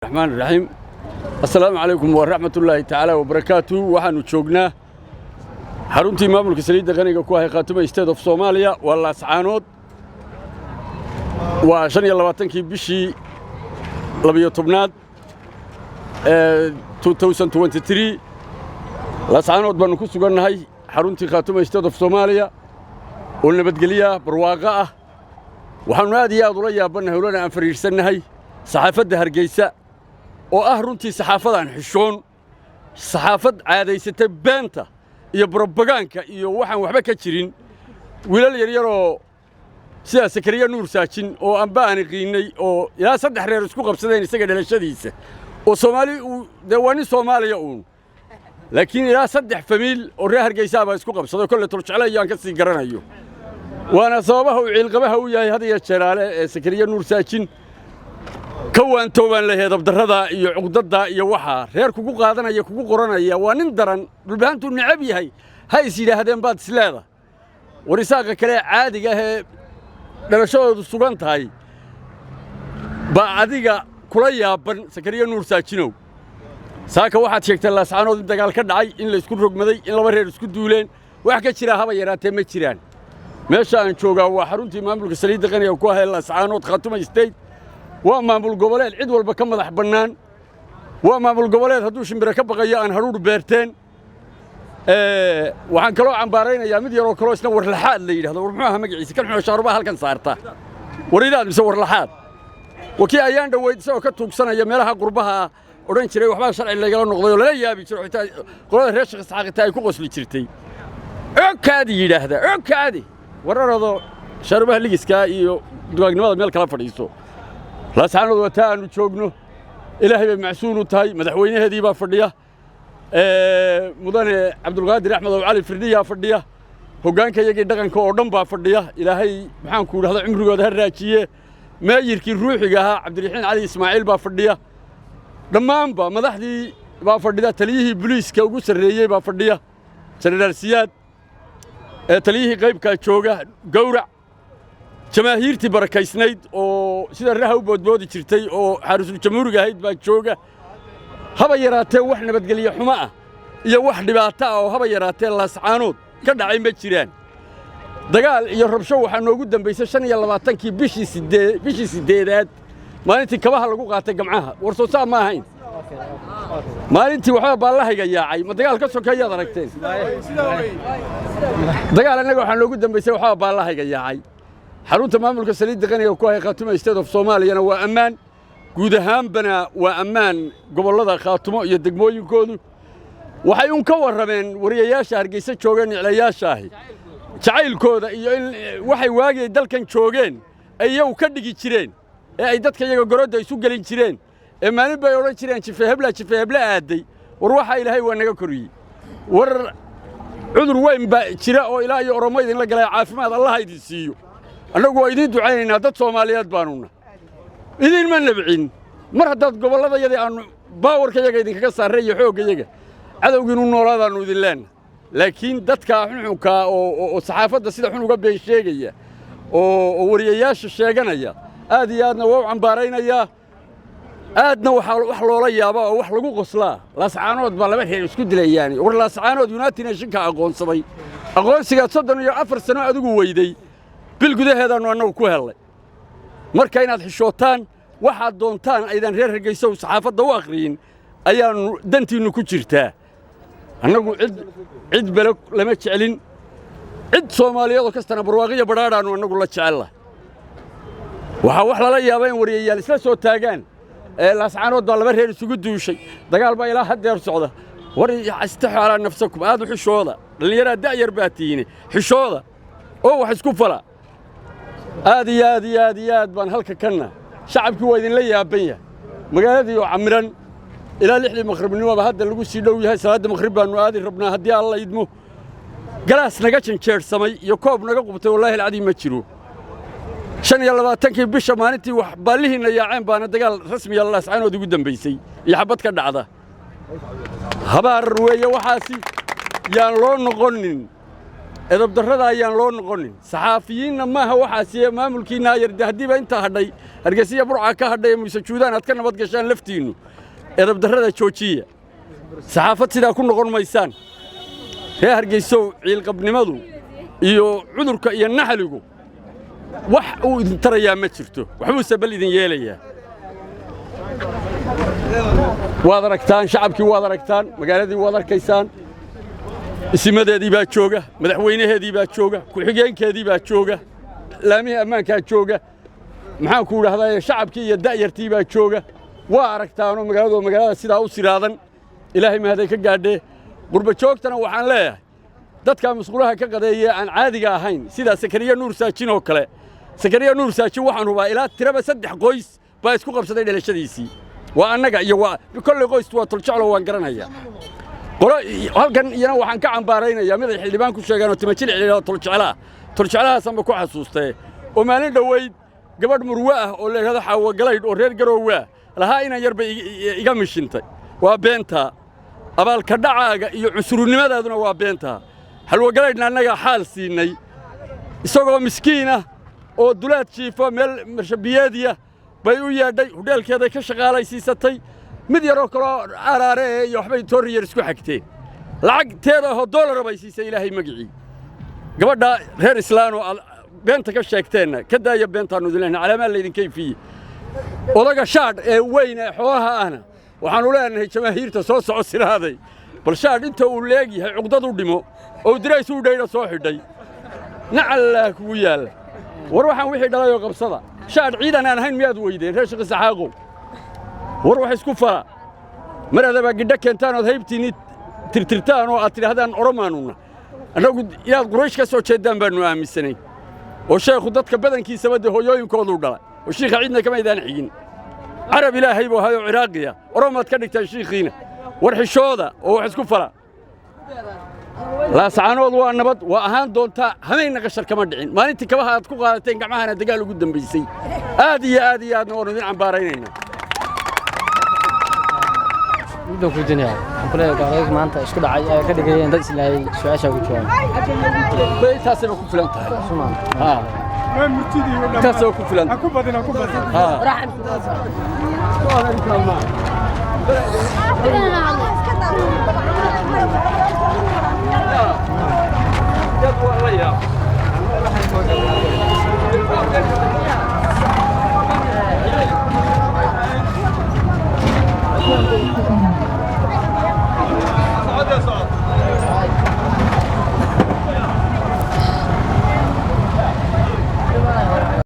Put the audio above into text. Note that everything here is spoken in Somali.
الرحمن الرحيم. السلام عليكم ورحمة الله تعالى وبركاته. وحنو جوجنا حرuntii maamulka saliidda qaniga ku hay Khaatumo State of Somalia wala saanood waa 25kii bishii 12aad 2023 la saanood baan ku sugannahay xaruntii Khaatumo State of Somalia oo nabadgeliya barwaaqo ah waxaanu aad iyo aad ula yaabanahay oo aan fariirsanahay saxaafadda Hargeysa oo ah runtii saxaafadan xishoon saxaafad caadaysatay beenta iyo propaganda iyo waxaan waxba ka jirin wiilal yar yar oo sida Sakariya Nuur Saajin oo aan baan qiinay oo ilaa 3 reer isku qabsadeen isaga dhalashadiisa oo Soomaali uu deewani Soomaaliya uu laakiin ilaa 3 famiil oo reer Hargeysa baa isku qabsaday kullu turjeclayaan ka sii garanayo waana sababaha uu ciilqabaha u yahay hadiya jaraale ee Sakariya Nuur Saajin كوان توبان له هذا بدردا يعقددا يوحى غير كوكو قادنا يكوكو قرنا يا وانندرن بالبهانتو النعبي هاي سيده هذين بعد سلاده ورساقه كلا عادي جاه دلشود السوغانت هاي بعديجا كليا بن سكريا نور ساجينو ساكا واحد شيكت الله سبحانه دغال كدعي ان لا اسكو رغمدي ان لبا reer isku duuleen wax ka jira haba yaraatee ma jiraan meesha aan joogaa waa xaruntii maamulka saliidda qaniga ku hay la saanood Khaatumo State ومامل قبلات عيد والبكم مدح بنان ومامل قبلات هدوش مبركة بقية عن هرور بيرتين وعن كلو عن بارين يا مدير وكلوسنا ورلحاد اللي هذا ورموها مقعيس كل حنا شاربها هل كان صارته وريدان مسوي رلحاد وكي أيام دويد سوى كتوك سنة يميلها قربها ورين شري وحبا شرع اللي قالوا نقضي ولا يابي شرع قلنا ريش حاجة تاي كوكوس اللي شرتي عكادي هذا عكادي ورا شاربها اللي سكاي دواجنا هذا ميل كلام فريسو لا سعنود وتاanu joogno ilaahay bay macsuun u tahay madaxweynaheedii baa fadhiya mudane Cabdulqaadir Axmed oo Cali Firdhiya fadhiya hogaankayagii dhaqanka oo dhan baa fadhiya ilaahay maxaan ku yiraahdaa cimrigooda ha raajiye meeyirkii ruuxiga ahaa Cabdiraxiin Cali Ismaaciil baa fadhiya dhammaanba madaxdii baa fadhida taliyihii booliiska ugu sareeyay baa fadhiya General Siyaad taliyihii qaybka jooga gowrac جماهيرتي بركيسنيد أو سيدا الرها وبودبودي جرتي أو حارس الجمهور جاهد باجوجا هبا يراته وحنا بتقلي حماة يا واحد بعتها أو هبا يراته الله سعانود كذا عين بتشيران دقال يهرب شو حنا قدام بيسشان يلا بعتنكي بيشي سديدات ما أنتي كباها لقوا قاتك معاها ورصوصا ما هين ما أنتي وحنا بالله يا عي ما دقال كسر كيا دركتين دقال أنا وحنا قدام بيسوا حنا بالله يا عي حرونت maamulka saliidda qaniga ku hay Khaatumo State of Somalia waa amaan guud ahaan bana waa amaan gobolada Khaatumo iyo degmooyinkoodu waxay un ka warrameen wariyayaasha Hargeysa joogeen cilayaashaahi jacaylkooda iyo in waxay waagay dalkan joogeen ay ka dhigi jireen ee ay dadka iyaga gorodda isu galin jireen ee maalin bay oran jireen jife hebla aaday war waxa Ilaahay waa naga koriyay war cudur weyn ba jira oo Ilaahay Oromo idin la galay caafimaad Allah idin siiyo annagu waa idin ducaynayna dad Soomaaliyeed baanuna idin ma nabcin mar hadad goboladayada aan baawarkayaga idin kaga saareeyo xoogayaga cadawgiinu noolaadaanu idin leen laakiin dadka xunxunka oo saxaafadda sida xun uga been sheegaya oo wariyayaasha sheeganaya aad iyo aadna waa cambaaraynaya aadna wax loola yaabo oo wax lagu qoslaa la sacaanood baa laba heer isku dilayaan war la sacaanood United Nations ka aqoonsaday aqoonsiga 34 sano adigu weyday bil gudaheedana anagu ku helay marka inaad xishootaan waxa doontaan aydan reer Hargeysa oo saxaafadda u aqriin ayaan dantiinu ku jirtaa anagu cid belo lama jecelin cid Soomaaliyeed oo kastana barwaaqiyo badhaadhaanu anagu la jecel waxa wax lala yaabay wariyayaal isla soo taagaan la sacaanood baa laba reer isugu duushay dagaal baa ilaa hadeer socda war istaxala nafsakum aad u xishooda dhalinyarada da'yar baatiine xishooda oo wax isku fala aad baan halka kana shacabku waa idin la yaaban yahay magaaladii oo camiran ilaa 6 maqribnimo ba hadda lagu sii dhow yahay salaada maqrib baanu aadi rabnaa hadii alla idmo galaas naga janjeersamay iyo koob naga qubtay wallahi alcadiim ma jiro 25kii bisha maalintii wax baalihiina yaaceen baana dagaal rasmi ah la saanood ugu dambeysay iyo xabad ka dhacda habaar weeye waxaasi yaan loo noqonin إذا بدرنا أيان لون قلنا صحافيين ما هو حاسية ما ملكينا يرد هديبه أنت هدي هرجسية برعة كهدي مسجودان هتكلم بدقشان لفتينه إذا بدرنا شوشية صحافة سيدا كنا قلنا ميسان هي هرجسوا عيل قبل ماذو يو عذرك ينحلقوا وح ترى يا متشرته وحوس بلد يليه وادركتان شعبك وادركتان مقالدي وادركيسان اسمدي baa jooga madaxweynaheedii baa jooga ku xigeenkeedii baa jooga laamihi ammaanka jooga maxaan ku raahdaa shacabkii iyo da'yartii baa jooga waa aragtaano magaalada sidaa u siraadan ilaahay mahad ka gaadhe qurba joogtana waxaan leeyahay dadka mas'uulaha ka qadeeyay aan caadiga ahayn sida Sakariya Nuur Saajin oo kale Sakariya Nuur Saajin waxaan hubaa ilaa tiraba 3 qoys baa isku qabsaday dhalashadiisii waa annaga iyo waa kulli qoys waa tulcalo waan garanayaa halkan iyana waxaan ka cambaaraynaya mid ay xildhibaan ku sheegaan oo timajil ciliyo tulcalaha sanba ku xasuustay oo maalin dhaweyd gabadh murwa ah oo leeyahay xawa galayd oo reer garoowa lahaa inaan yarba iga mishintay waa beenta abaalka dhacaaga iyo cusurnimadaaduna waa beenta halwa galaydna annaga xaal siinay isagoo miskiin ah oo dulaad jiifo meel marshabiyeediya bay u yeedhay hudheelkeeda ka shaqaalaysiisatay mid yar oo kale araare iyo waxbay tooriyar isku xigteen lacagteeda oo dollar bay siisay ilaahay magicii gabadha reer islaan oo beenta ka sheegteen ka daaya beenta nudileen calaamad leedin kayfiye odaga shaad ee weyn ee xoolaha ahna waxaan u leenahay jamaahiirta soo soco siraaday bal shaad inta uu leeyahay cuqdad u dhimo oo dirays u dheeyna soo xidhay nacalla ku yaal war waxaan wixii dhalay oo qabsada shaad ciidan aan ahayn miyaad weydeen reer shaqo saxaaqo war wax isku fara marada gidda keentaan oo haybtiini tirtirtaan oo aad tirahdaan oromaanuna anagu inaad quraysh ka soo jeedaan baanu aaminsanay oo sheekhu dadka badankiisa wada hooyooyinkoodu dhalay oo sheekha cidna kama idaan xigin arab ilaahay buu hayo ciraaqiya oromaad ka dhigtaan sheekhiina war xishooda oo wax isku fara la saanood waa nabad waa ahaan doonta hameeyna qashar kama dhicin maalintii kabaha aad ku qaadateen gacmahana dagaal ugu dambeysay aad iyo aadna oo idin cambaaraynayna مدة في الدنيا كلها قارئ ما أنت إيش كده كده جاي ندرس اللي سواشة وجوان بيتاسنا كفلان ها ما مرتدي ولا تاسنا كفلان أكو بدنا ها راح يا